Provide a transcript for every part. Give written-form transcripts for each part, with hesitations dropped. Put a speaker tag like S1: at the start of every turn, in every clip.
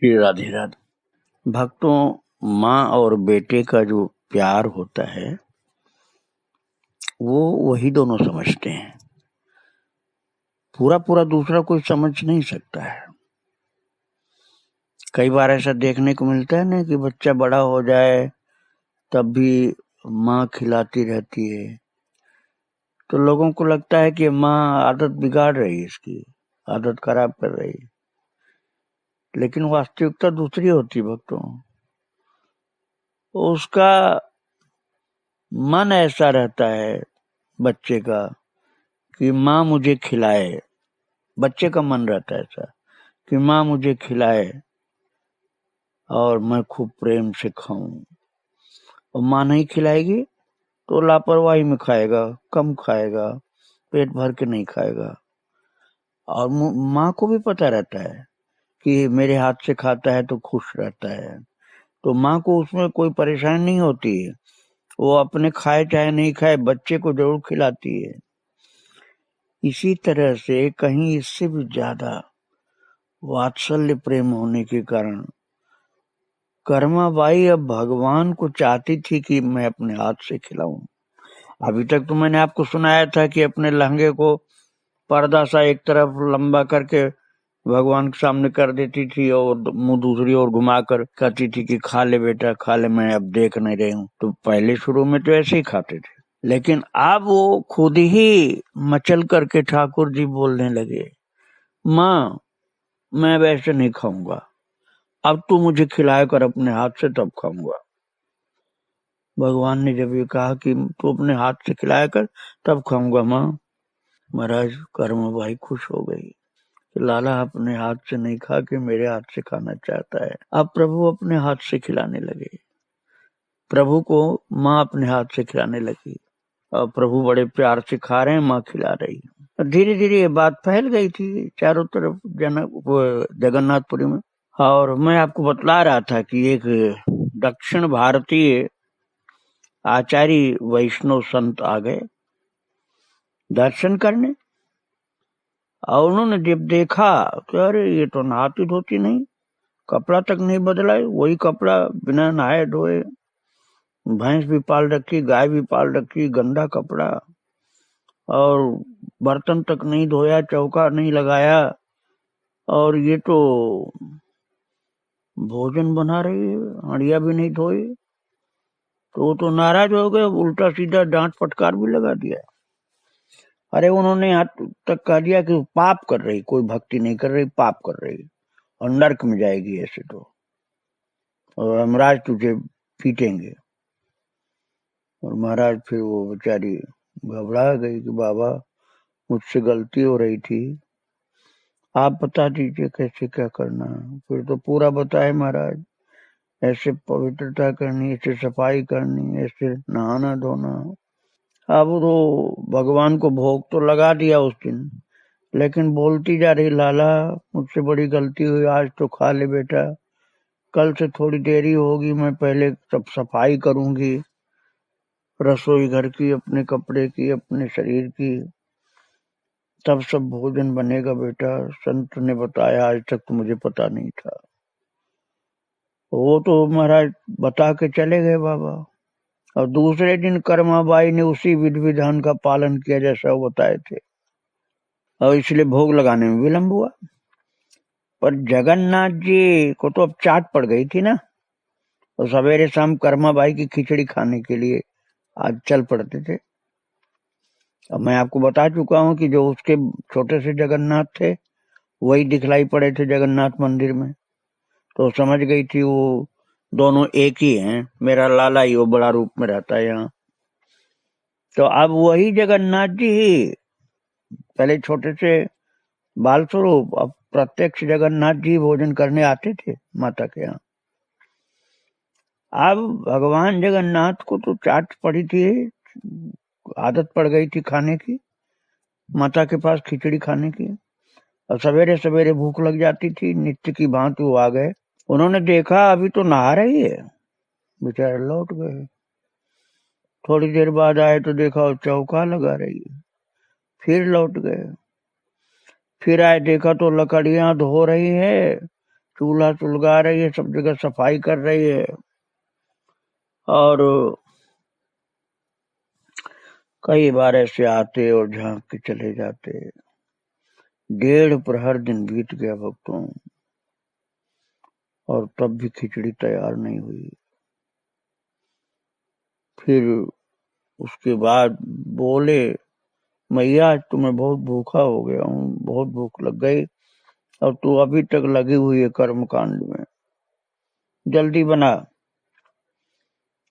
S1: श्री राधे राधे। भक्तों, माँ और बेटे का जो प्यार होता है वो वही दोनों समझते हैं। पूरा पूरा दूसरा कोई समझ नहीं सकता है। कई बार ऐसा देखने को मिलता है ना कि बच्चा बड़ा हो जाए तब भी माँ खिलाती रहती है, तो लोगों को लगता है कि माँ आदत बिगाड़ रही है, इसकी आदत खराब कर रही है। लेकिन वास्तविकता दूसरी होती भक्तों। उसका मन ऐसा रहता है बच्चे का कि माँ मुझे खिलाए। बच्चे का मन रहता है ऐसा कि माँ मुझे खिलाए और मैं खूब प्रेम से खाऊं। और माँ नहीं खिलाएगी तो लापरवाही में खाएगा, कम खाएगा, पेट भर के नहीं खाएगा। और माँ को भी पता रहता है कि मेरे हाथ से खाता है तो खुश रहता है, तो माँ को उसमें कोई परेशानी नहीं होती है। वो अपने खाए चाहे नहीं खाए बच्चे को जरूर खिलाती है। इसी तरह से कहीं इससे भी ज्यादा वात्सल्य प्रेम होने के कारण कर्माबाई अब भगवान को चाहती थी कि मैं अपने हाथ से खिलाऊं। अभी तक तो मैंने आपको सुनाया था कि अपने लहंगे को पर्दा सा एक तरफ लंबा करके भगवान के सामने कर देती थी और मुंह दूसरी ओर घुमाकर कहती थी कि खा ले बेटा खा ले, मैं अब देख नहीं रही हूँ। तो पहले शुरू में तो ऐसे ही खाते थे, लेकिन अब वो खुद ही मचल करके ठाकुर जी बोलने लगे, माँ मैं वैसे नहीं खाऊंगा, अब तू मुझे खिलाया कर अपने हाथ से तब खाऊंगा। भगवान ने जब ये कहा कि तू अपने हाथ से खिलाया कर तब खाऊंगा माँ, महाराज कर्मबाई खुश हो गई कि लाला अपने हाथ से नहीं खा के मेरे हाथ से खाना चाहता है। अब प्रभु अपने हाथ से खिलाने लगे। प्रभु को माँ अपने हाथ से खिलाने लगी और प्रभु बड़े प्यार से खा रहे हैं, माँ खिला रही। धीरे धीरे ये बात फैल गई थी चारों तरफ जगन्नाथपुरी में। और मैं आपको बतला रहा था कि एक दक्षिण भारतीय आचार्य वैष्णव संत आ गए दर्शन करने, और उन्होंने जब देखा कि अरे ये तो नहाती धोती नहीं, कपड़ा तक नहीं बदला है, वही कपड़ा बिना नहाए धोए, भैंस भी पाल रखी, गाय भी पाल रखी, गंदा कपड़ा, और बर्तन तक नहीं धोया, चौका नहीं लगाया, और ये तो भोजन बना रही है, हंडिया भी नहीं धोई। तो वो तो नाराज हो गए, उल्टा सीधा डांट फटकार भी लगा दिया। अरे उन्होंने यहाँ तक कह दिया कि पाप कर रही, कोई भक्ति नहीं कर रही, पाप कर रही और नरक में जाएगी ऐसे तो, और हमराज तुझे पीटेंगे। और महाराज फिर वो बेचारी घबरा गई कि बाबा मुझसे गलती हो रही थी, आप बता दीजिए कैसे क्या करना है। फिर तो पूरा बताए महाराज, ऐसे पवित्रता करनी, ऐसे सफाई करनी, ऐसे नहाना धोना। अब तो भगवान को भोग तो लगा दिया उस दिन, लेकिन बोलती जा रही, लाला मुझसे बड़ी गलती हुई, आज तो खा ले बेटा, कल से थोड़ी देरी होगी, मैं पहले सब सफाई करूंगी, रसोई घर की, अपने कपड़े की, अपने शरीर की, तब सब भोजन बनेगा बेटा, संत ने बताया, आज तक तो मुझे पता नहीं था। वो तो महाराज बता के चले गए बाबा। और दूसरे दिन कर्माबाई ने उसी विधि विधान का पालन किया जैसा वो बताए थे, और इसलिए भोग लगाने में विलंब हुआ। पर जगन्नाथ जी को तो अब चाट पड़ गई थी ना, और सवेरे शाम कर्माबाई की खिचड़ी खाने के लिए आज चल पड़ते थे। अब मैं आपको बता चुका हूँ कि जो उसके छोटे से जगन्नाथ थे वही दिखलाई पड़े थे जगन्नाथ मंदिर में, तो समझ गई थी वो दोनों एक ही हैं, मेरा लाला ही वो बड़ा रूप में रहता है यहाँ। तो अब वही जगन्नाथ जी ही पहले छोटे से बाल स्वरूप, अब प्रत्यक्ष जगन्नाथ जी भोजन करने आते थे माता के यहाँ। अब भगवान जगन्नाथ को तो चाट पड़ी थी, आदत पड़ गई थी खाने की, माता के पास खिचड़ी खाने की, और सवेरे सवेरे भूख लग जाती थी, नित्य की भांति वो आ गए। उन्होंने देखा अभी तो नहा रही है, बेचारे लौट गए। थोड़ी देर बाद आए तो देखा वो चौका लगा रही है, फिर लौट गए। फिर आए देखा तो लकड़ियां धो रही है, चूल्हा सुलगा रही है, सब जगह सफाई कर रही है, और कई बार ऐसे आते और झांक के चले जाते। 1.5 प्रहर दिन बीत गया भक्तों, और तब भी खिचड़ी तैयार नहीं हुई। फिर उसके बाद बोले, मैया आज तो मैं बहुत भूखा हो गया हूँ, बहुत भूख लग गई, और तू अभी तक लगी हुई है कर्म कांड में, जल्दी बना।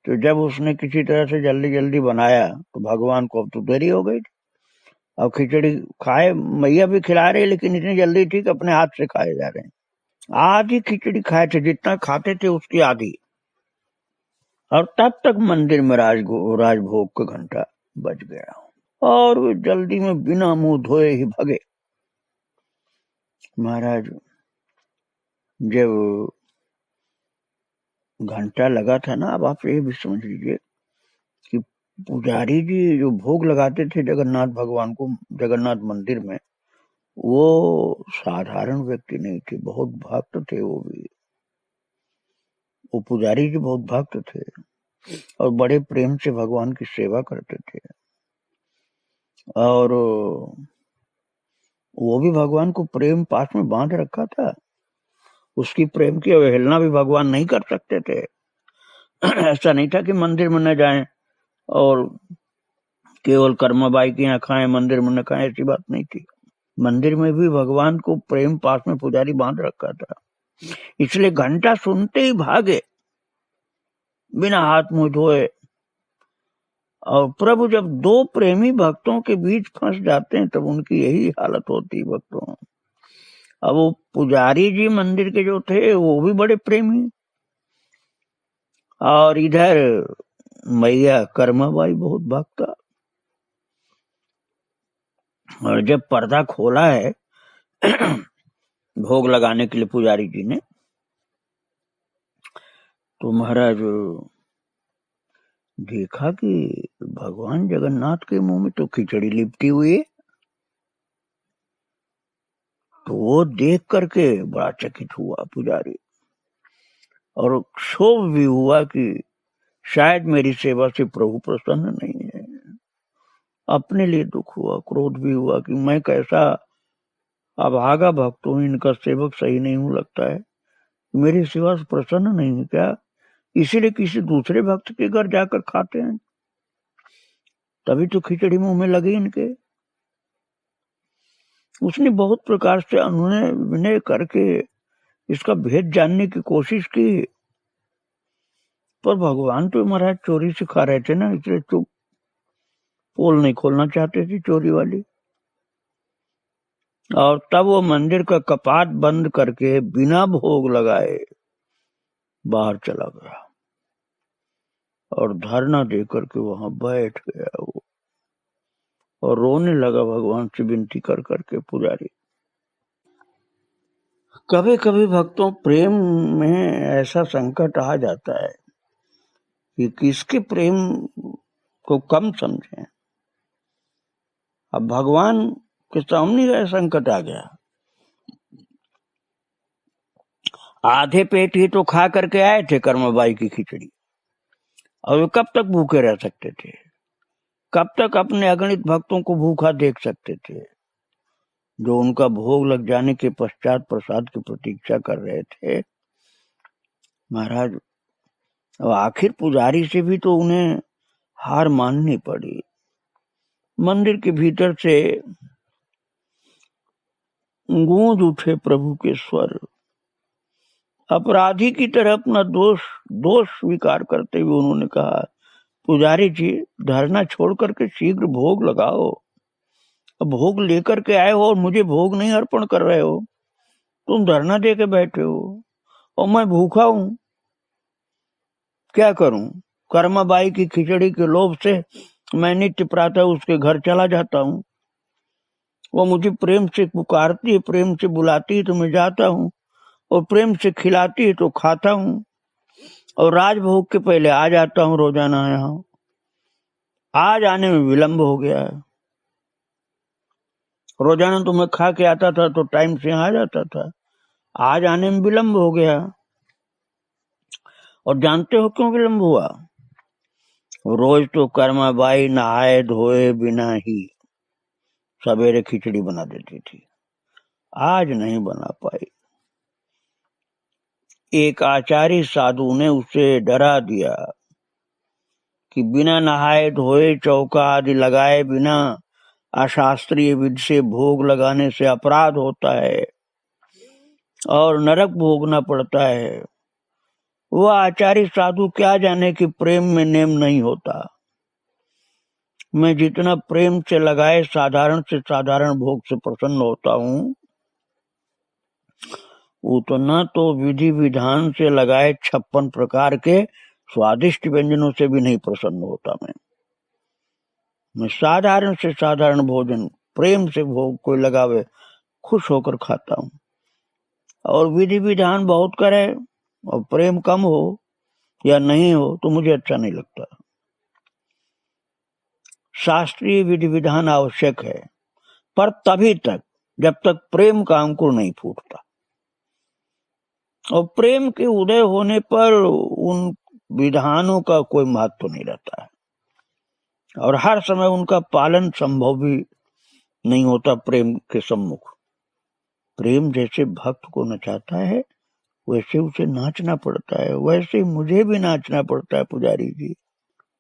S1: तो जब उसने किसी तरह से जल्दी जल्दी बनाया तो भगवान को अब तो देरी हो गई। अब खिचड़ी खाए, मैया भी खिला रही, लेकिन इतनी जल्दी थी कि अपने हाथ से खाए जा रहे हैं। आधी खिचड़ी खाए थे, जितना खाते थे उसकी आधी, और तब तक मंदिर में राजभोग का घंटा बज गया, और वे जल्दी में बिना मुंह धोए ही भगे। महाराज जब घंटा लगा था ना, अब आप ये भी समझ लीजिए कि पुजारी जी जो भोग लगाते थे जगन्नाथ भगवान को जगन्नाथ मंदिर में, वो साधारण व्यक्ति नहीं थे, बहुत भक्त थे। वो भी, वो पुजारी जी बहुत भक्त थे और बड़े प्रेम से भगवान की सेवा करते थे, और वो भी भगवान को प्रेम पास में बांध रखा था। उसकी प्रेम की अवहेलना भी भगवान नहीं कर सकते थे। ऐसा नहीं था कि मंदिर में न जाएं और केवल कर्माबाई के यहाँ खाएं, मंदिर में न खाएं, ऐसी बात नहीं थी। मंदिर में भी भगवान को प्रेम पास में पुजारी बांध रखा था, इसलिए घंटा सुनते ही भागे बिना हाथ मुंह धोए। और प्रभु जब दो प्रेमी भक्तों के बीच फंस जाते हैं तब उनकी यही हालत होती है भक्तों। अब वो पुजारी जी मंदिर के जो थे वो भी बड़े प्रेमी, और इधर मैया कर्माबाई बहुत भक्ता। और जब पर्दा खोला है भोग लगाने के लिए पुजारी जी ने, तो महाराज देखा कि भगवान जगन्नाथ के मुंह में तो खिचड़ी लिपटी हुई है। तो वो देख करके बड़ा चकित हुआ पुजारी, और क्षोभ भी हुआ कि शायद मेरी सेवा से प्रभु प्रसन्न नहीं है। अपने लिए दुख हुआ, क्रोध भी हुआ कि मैं कैसा अभागा भक्त हूँ, इनका सेवक सही नहीं हूँ, लगता है मेरी सेवा से प्रसन्न नहीं है क्या, इसीलिए किसी दूसरे भक्त के घर जाकर खाते हैं, तभी तो खिचड़ी मुंह में लगी इनके। उसने बहुत प्रकार से अनुनय विनय करके इसका भेद जानने की कोशिश की, पर भगवान तो महाराज चोरी से खा रहे थे ना, इसलिए तो पोल नहीं खोलना चाहते थे चोरी वाली। और तब वो मंदिर का कपाट बंद करके बिना भोग लगाए बाहर चला गया, और धरना दे करके वहां बैठ गया वो, और रोने लगा भगवान से विनती कर करके पुजारी। कभी कभी भक्तों प्रेम में ऐसा संकट आ जाता है कि किसके प्रेम को कम समझें। अब भगवान के सामने यह संकट आ गया, आधे पेट ही तो खा करके आए थे कर्मबाई की खिचड़ी, और वे कब तक भूखे रह सकते थे, कब तक अपने अगणित भक्तों को भूखा देख सकते थे, जो उनका भोग लग जाने के पश्चात प्रसाद की प्रतीक्षा कर रहे थे। महाराज अब आखिर पुजारी से भी तो उन्हें हार माननी पड़ी। मंदिर के भीतर से गूंज उठे प्रभु के स्वर। अपराधी की तरह अपना दोष स्वीकार करते हुए उन्होंने कहा, पुजारी जी धरना छोड़ करके शीघ्र भोग लगाओ। अब भोग लेकर के आए हो और मुझे भोग नहीं अर्पण कर रहे हो, तुम धरना दे के बैठे हो, और मैं भूखा हूं, क्या करूं। कर्माबाई की खिचड़ी के लोभ से मैं नित्य प्रातः उसके घर चला जाता हूं, वो मुझे प्रेम से पुकारती है, प्रेम से बुलाती है तो मैं जाता हूं, और प्रेम से खिलाती है तो खाता हूं, और राजभोग के पहले आ जाता हूं रोजाना। यहाँ आज आने में विलंब हो गया है, रोजाना तो मैं खा के आता था तो टाइम से आ जाता था, आज आने में विलंब हो गया। और जानते हो क्यों विलंब हुआ? रोज तो कर्माबाई नहाए धोए बिना ही सवेरे खिचड़ी बना देती थी, आज नहीं बना पाई। एक आचार्य साधु ने उसे डरा दिया कि बिना नहाए धोए चौका आदि लगाए बिना अशास्त्रीय विधि से भोग लगाने से अपराध होता है और नरक भोगना पड़ता है। वह आचार्य साधु क्या जाने कि प्रेम में नेम नहीं होता। मैं जितना प्रेम से लगाए साधारण से साधारण भोग से प्रसन्न होता हूँ, उतना तो विधि विधान से लगाए 56 प्रकार के स्वादिष्ट व्यंजनों से भी नहीं प्रसन्न होता। मैं साधारण से साधारण भोजन प्रेम से भोग कोई लगावे खुश होकर खाता हूँ। और विधि विधान बहुत करे और प्रेम कम हो या नहीं हो तो मुझे अच्छा नहीं लगता। शास्त्रीय विधि विधान आवश्यक है, पर तभी तक जब तक प्रेम का अंकुर नहीं फूटता। और प्रेम के उदय होने पर उन विधानों का कोई महत्व नहीं रहता है और हर समय उनका पालन संभव भी नहीं होता प्रेम के सम्मुख। प्रेम जैसे भक्त को नचाता है वैसे उसे नाचना पड़ता है, वैसे मुझे भी नाचना पड़ता है पुजारी जी।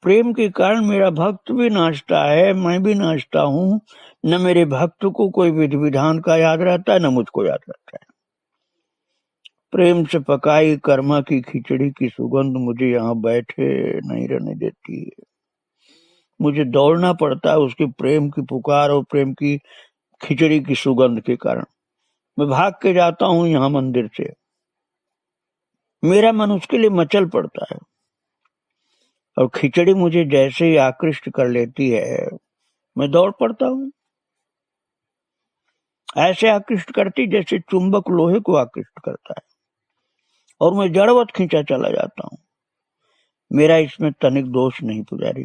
S1: प्रेम के कारण मेरा भक्त भी नाचता है, मैं भी नाचता हूँ। न मेरे भक्त को कोई विधि विधान का याद रहता है, न मुझको याद रहता है। प्रेम से पकाई कर्मा की खिचड़ी की सुगंध मुझे यहाँ बैठे नहीं रहने देती है। मुझे दौड़ना पड़ता है उसके प्रेम की पुकार और प्रेम की खिचड़ी की सुगंध के कारण। मैं भाग के जाता हूँ यहाँ मंदिर से, मेरा मन उसके लिए मचल पड़ता है। और खिचड़ी मुझे जैसे ही आकृष्ट कर लेती है, मैं दौड़ पड़ता हूँ। ऐसे आकृष्ट करती जैसे चुंबक लोहे को आकृष्ट करता है, और मैं जड़वत खींचा चला जाता हूँ। मेरा इसमें तनिक दोष नहीं पुजारी,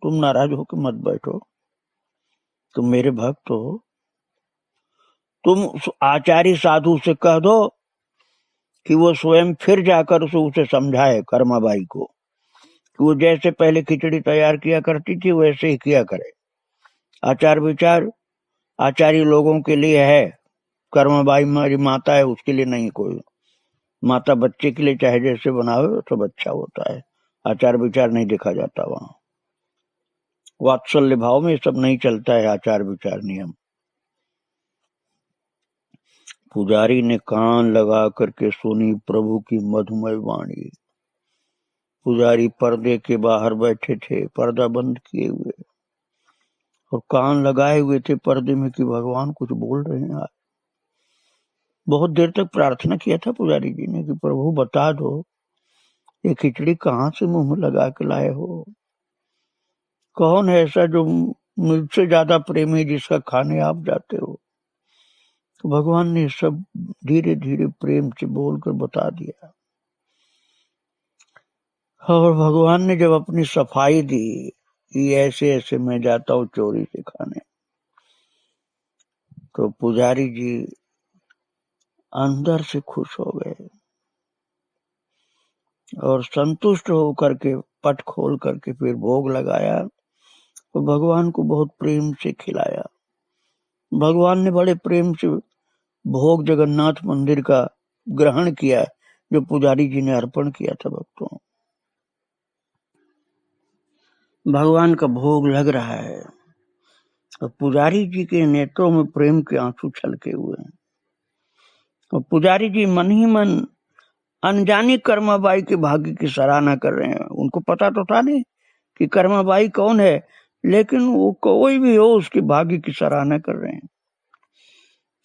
S1: तुम नाराज होकर मत बैठो, तुम मेरे भक्त हो। तुम आचार्य साधु से कह दो कि वो स्वयं फिर जाकर उसे समझाए कर्माबाई को कि वो जैसे पहले खिचड़ी तैयार किया करती थी वैसे ही किया करे। आचार विचार आचार्य लोगों के लिए है, कर्माबाई हमारी माता है उसके लिए नहीं। कोई माता बच्चे के लिए चाहे जैसे बनावे सब अच्छा होता है, आचार विचार नहीं देखा जाता वहां। वात्सल्य भाव में सब नहीं चलता है आचार विचार नियम। पुजारी ने कान लगा करके सुनी प्रभु की मधुमय वाणी। पुजारी पर्दे के बाहर बैठे थे, पर्दा बंद किए हुए, और कान लगाए हुए थे पर्दे में कि भगवान कुछ बोल रहे हैं। बहुत देर तक प्रार्थना किया था पुजारी जी ने कि प्रभु बता दो ये खिचड़ी कहाँ से मुंह में लगा के लाए हो। कौन है ऐसा जो मुझसे ज्यादा प्रेमी जिसका खाने आप जाते हो। तो भगवान ने सब धीरे धीरे प्रेम से बोलकर बता दिया। और भगवान ने जब अपनी सफाई दी कि ऐसे ऐसे मैं जाता हूँ चोरी से खाने, तो पुजारी जी अंदर से खुश हो गए और संतुष्ट होकर के पट खोल करके फिर भोग लगाया तो भगवान को बहुत प्रेम से खिलाया। भगवान ने बड़े प्रेम से भोग जगन्नाथ मंदिर का ग्रहण किया जो पुजारी जी ने अर्पण किया था भक्तों। भगवान का भोग लग रहा है और पुजारी जी के नेत्रों में प्रेम के आंसू छलके हुए हैं। और पुजारी जी मन ही मन अनजानी कर्माबाई के भाग्य की सराहना कर रहे हैं। उनको पता तो था नहीं कि कर्माबाई कौन है, लेकिन वो कोई भी हो उसके भाग्य की सराहना कर रहे हैं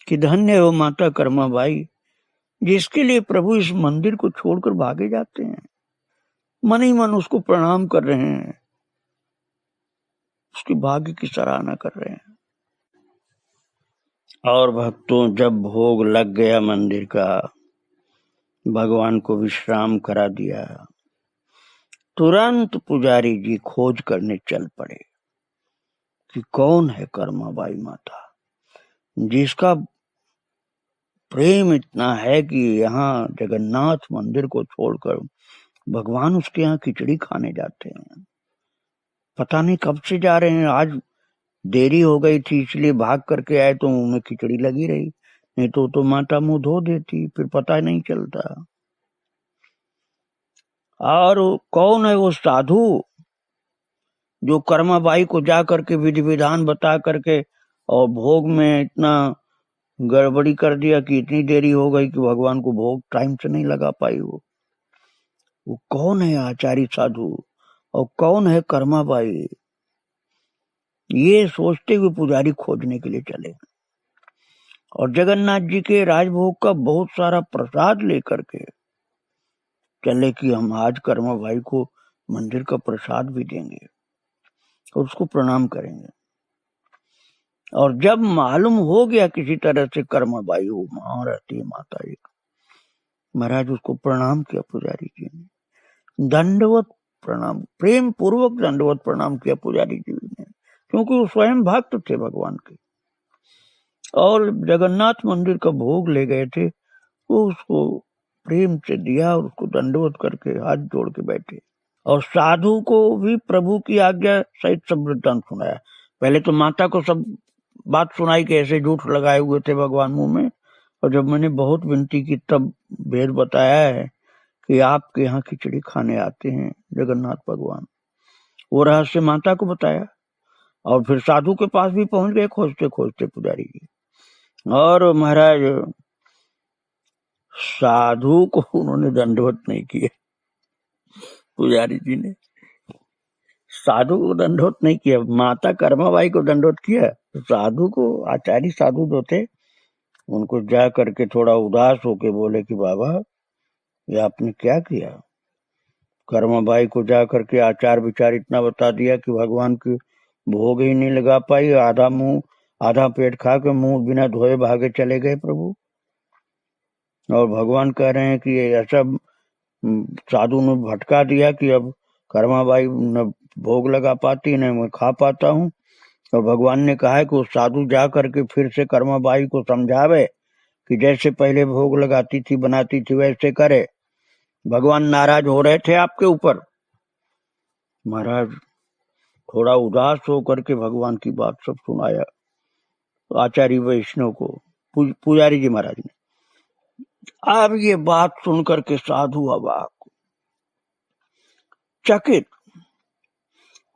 S1: कि धन्य हो माता कर्माबाई जिसके लिए प्रभु इस मंदिर को छोड़कर भागे जाते हैं। मन ही मन उसको प्रणाम कर रहे हैं, उसके भाग्य की सराहना कर रहे हैं। और भक्तों जब भोग लग गया मंदिर का, भगवान को विश्राम करा दिया, तुरंत पुजारी जी खोज करने चल पड़े कि कौन है कर्माबाई माता जिसका प्रेम इतना है कि यहाँ जगन्नाथ मंदिर को छोड़कर भगवान उसके यहाँ खिचड़ी खाने जाते हैं। पता नहीं कब से जा रहे हैं, आज देरी हो गई थी इसलिए भाग करके आए तो मुंह में खिचड़ी लगी रही, नहीं तो माता मुंह धो देती, फिर पता नहीं चलता। और कौन है वो साधु जो कर्माबाई को जा करके विधि विधान बता करके और भोग में इतना गड़बड़ी कर दिया कि इतनी देरी हो गई कि भगवान को भोग टाइम से नहीं लगा पाई। वो कौन है आचार्य साधु और कौन है कर्माबाई, ये सोचते हुए पुजारी खोजने के लिए चले और जगन्नाथ जी के राजभोग का बहुत सारा प्रसाद लेकर के चले कि हम आज कर्माबाई को मंदिर का प्रसाद भी देंगे और उसको प्रणाम करेंगे। और जब मालूम हो गया किसी तरह से कर्माबाई वो वहां रहती है माता जी, महाराज उसको प्रणाम किया पुजारी जी ने, दंडवत प्रणाम, प्रेम पूर्वक दंडवत प्रणाम किया पुजारी जी ने, क्योंकि वो स्वयं भक्त थे भगवान के और जगन्नाथ मंदिर का भोग ले गए थे। वो उसको प्रेम से दिया और उसको दंडवत करके हाथ जोड़ के बैठे और साधु को भी प्रभु की आज्ञा सहित सब वृत्तांत सुनाया। पहले तो माता को सब बात सुनाई कि ऐसे झूठ लगाए हुए थे भगवान मुंह में, और जब मैंने बहुत विनती की तब भेद बताया है कि आपके यहाँ खिचड़ी खाने आते हैं जगन्नाथ भगवान, वो रहस्य माता को बताया। और फिर साधु के पास भी पहुंच गए खोजते खोजते पुजारी जी, और महाराज साधु को उन्होंने दंडवत नहीं किया, पुजारी जी ने साधु को दंडवत नहीं किया, माता कर्माबाई को दंडवत किया। साधु को आचार्य साधु जो थे उनको जा करके थोड़ा उदास होके बोले कि बाबा ये आपने क्या किया। कर्माबाई को जा करके आचार विचार इतना बता दिया कि भगवान की भोग ही नहीं लगा पाई, आधा मुंह आधा पेट खा के मुंह बिना धोए भागे चले गए प्रभु। और भगवान कह रहे हैं कि ऐसा साधु ने भटका दिया कि अब कर्माबाई न भोग लगा पाती न मैं खा पाता हूँ। और भगवान ने कहा है कि वो साधु जा करके फिर से कर्माबाई को समझावे कि जैसे पहले भोग लगाती थी बनाती थी वैसे करे। भगवान नाराज हो रहे थे आपके ऊपर। महाराज थोड़ा उदास होकर के भगवान की बात सब सुनाया आचार्य वैष्णव को, पुजारी जी महाराज ने। अब ये बात सुनकर के साधु अबाक चकित,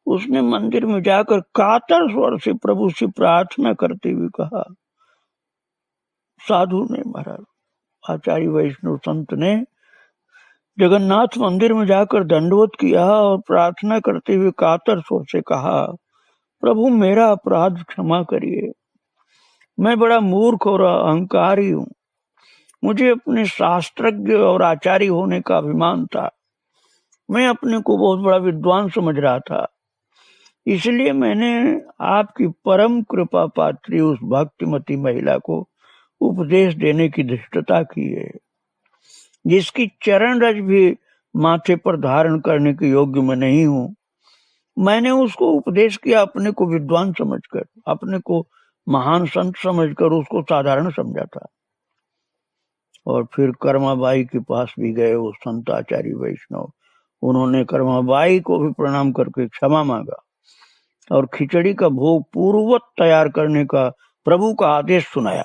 S1: उसने मंदिर में जाकर कातर स्वर से प्रभु से प्रार्थना करते हुए कहा, साधु ने महाराज आचार्य वैष्णव संत ने जगन्नाथ मंदिर में जाकर दंडवत किया और प्रार्थना करते हुए कातर स्वर से कहा, प्रभु मेरा अपराध क्षमा करिए, मैं बड़ा मूर्ख और अहंकारी हूँ, मुझे अपने शास्त्रज्ञ और आचार्य होने का अभिमान था, मैं अपने को बहुत बड़ा विद्वान समझ रहा था, इसलिए मैंने आपकी परम कृपा पात्री उस भक्तिमती महिला को उपदेश देने की धृष्टता की है, जिसकी चरण रज भी माथे पर धारण करने के योग्य मैं नहीं हूँ। मैंने उसको उपदेश किया अपने को विद्वान समझकर, अपने को महान संत समझकर उसको साधारण समझा था। और फिर कर्माबाई के पास भी गए वो संत आचार्य वैष्णव, उन्होंने कर्माबाई को भी प्रणाम करके क्षमा मांगा और खिचड़ी का भोग पूर्ववत तैयार करने का प्रभु का आदेश सुनाया।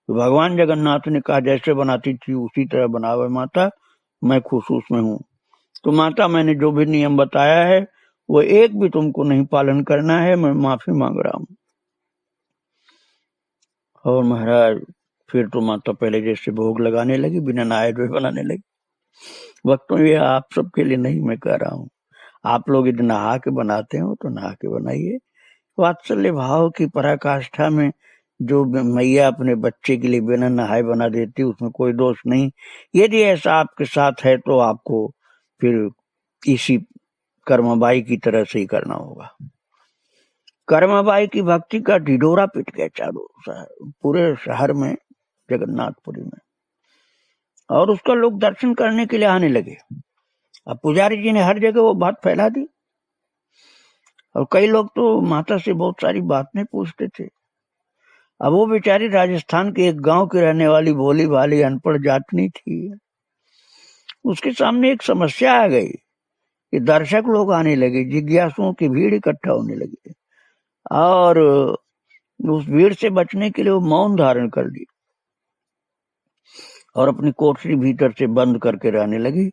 S1: तो भगवान जगन्नाथ ने कहा जैसे बनाती थी उसी तरह बनावे माता, मैं खुश उसमें हूँ। तो माता मैंने जो भी नियम बताया है वो एक भी तुमको नहीं पालन करना है, मैं माफी मांग रहा हूँ। और महाराज फिर तो माता पहले जैसे भोग लगाने लगी, बिना नहाए धोए बनाने लगी। भक्तों ये आप सबके लिए नहीं मैं कह रहा हूँ, आप लोग यदि नहा के बनाते हो तो नहा के बनाइए। वात्सल्य भाव की पराकाष्ठा में जो मैया अपने बच्चे के लिए बिना नहाए बना देती उसमें कोई दोष नहीं। यदि ऐसा आपके साथ है तो आपको फिर इसी कर्माबाई की तरह से ही करना होगा। कर्माबाई की भक्ति का ढिढोरा पिट गया चारों शहर, पूरे शहर में, जगन्नाथपुरी में, और उसका लोग दर्शन करने के लिए आने लगे। अब पुजारी जी ने हर जगह वो बात फैला दी और कई लोग तो माता से बहुत सारी बातें पूछते थे। अब वो बेचारी राजस्थान के एक गांव की रहने वाली भोली भाली अनपढ़ जातनी थी। उसके सामने एक समस्या आ गई कि दर्शक लोग आने लगे, जिज्ञासुओं की भीड़ इकट्ठा होने लगी और उस भीड़ से बचने के लिए वो मौन धारण कर ली और अपनी कोठरी भीतर से बंद करके रहने लगी।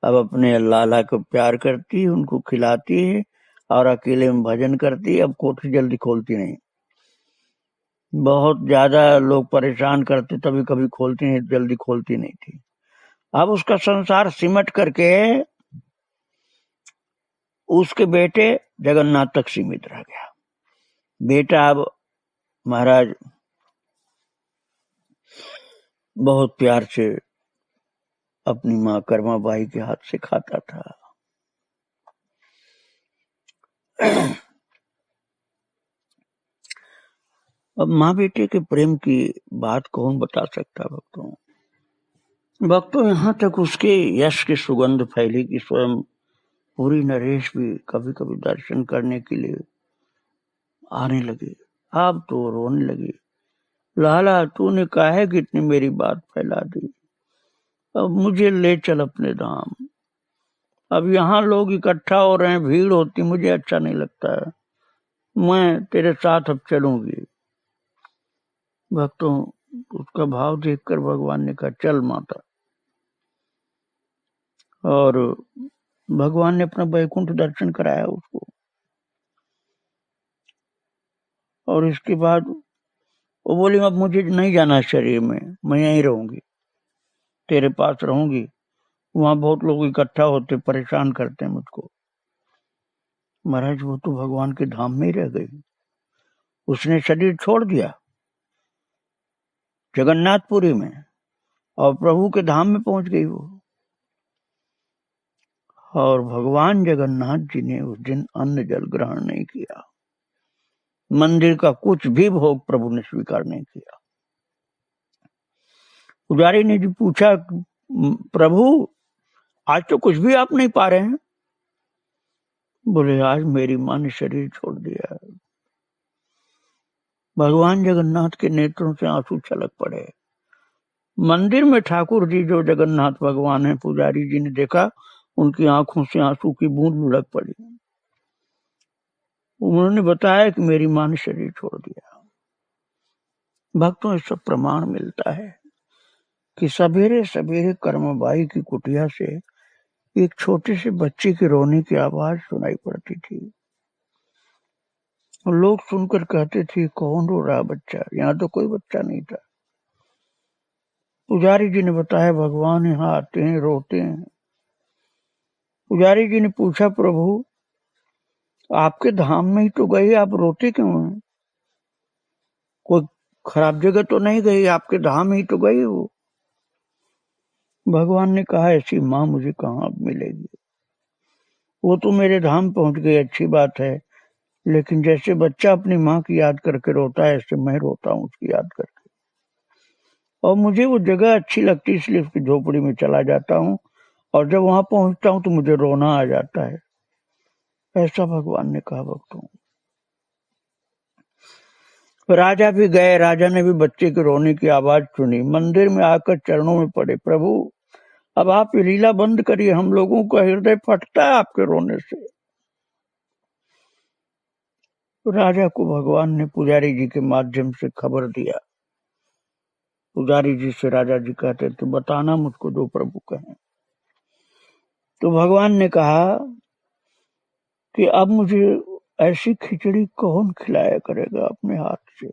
S1: अब अपने लाला को प्यार करती, उनको खिलाती है और अकेले में भजन करती। अब कोठरी जल्दी खोलती नहीं, बहुत ज्यादा लोग परेशान करते तभी कभी खोलती नहीं, जल्दी खोलती नहीं थी। अब उसका संसार सिमट करके उसके बेटे जगन्नाथ तक सीमित रह गया। बेटा अब महाराज बहुत प्यार से अपनी माँ कर्माबाई के हाथ से खाता था। अब माँ बेटे के प्रेम की बात कौन बता सकता भक्तों, यहाँ तक उसके यश की सुगंध फैली कि स्वयं पूरी नरेश भी कभी कभी दर्शन करने के लिए आने लगे। अब तो रोने लगी, लाला तूने काहे कि इतनी मेरी बात फैला दी, अब मुझे ले चल अपने धाम। अब यहाँ लोग इकट्ठा हो रहे हैं, भीड़ होती, मुझे अच्छा नहीं लगता है, मैं तेरे साथ अब चलूंगी। भक्तों, उसका भाव देखकर भगवान ने कहा चल माता। और भगवान ने अपना वैकुंठ दर्शन कराया उसको। और इसके बाद वो बोली अब मुझे नहीं जाना शरीर में, मैं यहीं रहूंगी, तेरे पास रहूंगी। वहां बहुत लोग इकट्ठा होते, परेशान करते हैं मुझको। महाराज वो तो भगवान के धाम में ही रह गई, उसने शरीर छोड़ दिया जगन्नाथपुरी में और प्रभु के धाम में पहुंच गई वो। और भगवान जगन्नाथ जी ने उस दिन अन्न जल ग्रहण नहीं किया, मंदिर का कुछ भी भोग प्रभु ने स्वीकार नहीं किया। पुजारी ने जी पूछा प्रभु आज तो कुछ भी आप नहीं पा रहे हैं। बोले आज मेरी मां ने शरीर छोड़ दिया। भगवान जगन्नाथ के नेत्रों से आंसू छलक पड़े। मंदिर में ठाकुर जी जो जगन्नाथ भगवान है, पुजारी जी ने देखा उनकी आंखों से आंसू की बूंद लुढ़क पड़ी। उन्होंने बताया कि मेरी मां ने शरीर छोड़ दिया। भक्तों, इस सब प्रमाण मिलता है कि सवेरे सवेरे कर्मबाई की कुटिया से एक छोटे से बच्चे के रोने की आवाज सुनाई पड़ती थी। लोग सुनकर कहते थे कौन रो रहा बच्चा, यहाँ तो कोई बच्चा नहीं था। पुजारी जी ने बताया भगवान यहाँ आते हैं, रोते हैं। पुजारी जी ने पूछा प्रभु आपके धाम में ही तो गए, आप रोते क्यों हैं? कोई खराब जगह तो नहीं गई, आपके धाम ही तो गई वो। भगवान ने कहा ऐसी माँ मुझे कहाँ मिलेगी, वो तो मेरे धाम पहुंच गई, अच्छी बात है, लेकिन जैसे बच्चा अपनी माँ की याद करके रोता है, ऐसे मैं रोता हूँ उसकी याद करके। और मुझे वो जगह अच्छी लगती है, इसलिए उसकी झोपड़ी में चला जाता हूँ और जब वहां पहुंचता हूँ तो मुझे रोना आ जाता है। ऐसा भगवान ने कहा भक्तों। राजा भी गए, राजा ने भी बच्चे के रोने की आवाज सुनी, मंदिर में आकर चरणों में पड़े, प्रभु अब आप लीला बंद करिए, हम लोगों का हृदय फटता है आपके रोने से। राजा को भगवान ने पुजारी जी के माध्यम से खबर दिया। पुजारी जी से राजा जी कहते तो बताना मुझको जो प्रभु कहें। तो भगवान ने कहा कि अब मुझे ऐसी खिचड़ी कौन खिलाया करेगा अपने हाथ से।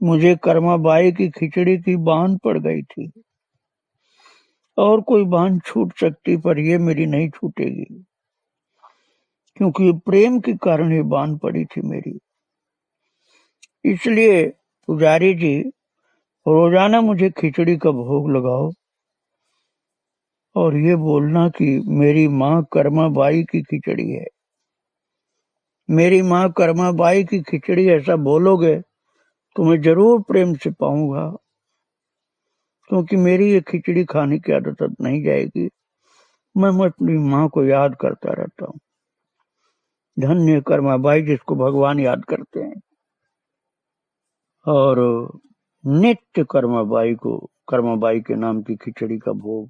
S1: मुझे कर्माबाई की खिचड़ी की बांध पड़ गई थी, और कोई बांध छूट सकती पर ये मेरी नहीं छूटेगी, क्योंकि प्रेम के कारण ये बांध पड़ी थी मेरी। इसलिए पुजारी जी रोजाना मुझे खिचड़ी का भोग लगाओ और ये बोलना कि मेरी माँ कर्माबाई की खिचड़ी है, मेरी माँ कर्माबाई की खिचड़ी, ऐसा बोलोगे तो मैं जरूर प्रेम से पाऊंगा, क्योंकि मेरी ये खिचड़ी खाने की आदत अब नहीं जाएगी। मैं अपनी माँ को याद करता रहता हूँ। धन्य कर्माबाई जिसको भगवान याद करते हैं। और नित्य कर्माबाई के नाम की खिचड़ी का भोग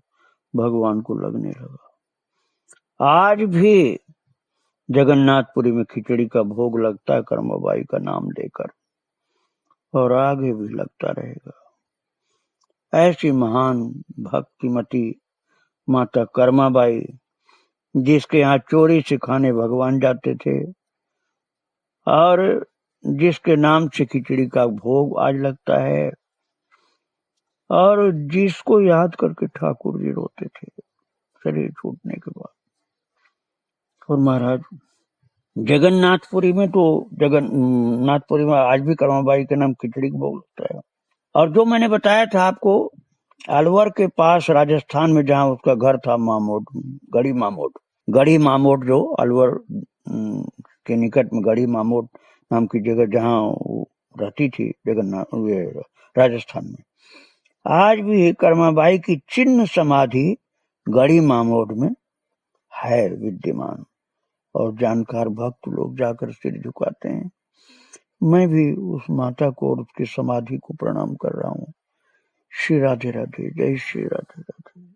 S1: भगवान को लगने लगा। आज भी जगन्नाथपुरी में खिचड़ी का भोग लगता है कर्माबाई का नाम लेकर, और आगे भी लगता रहेगा। ऐसी महान भक्तिमती माता कर्माबाई, जिसके यहाँ चोरी से खाने भगवान जाते थे, और जिसके नाम से खिचड़ी का भोग आज लगता है, और जिसको याद करके ठाकुर जी रोते थे शरीर छूटने के बाद। और महाराज जगन्नाथपुरी में आज भी कर्माबाई के नाम खिचड़ी का भोग लगता है। और जो मैंने बताया था आपको, अलवर के पास राजस्थान में जहाँ उसका घर था, गढ़ी मामोट जो अलवर के निकट में गढ़ी मामोट नाम की जगह जहाँ वो रहती थी राजस्थान में, आज भी कर्माबाई की चिन्ह समाधि गढ़ी मामोट में है विद्यमान, और जानकार भक्त लोग जाकर सिर झुकाते हैं। मैं भी उस माता को और उसकी समाधि को प्रणाम कर रहा हूँ। श्री राधे राधे, जय श्री राधे राधे।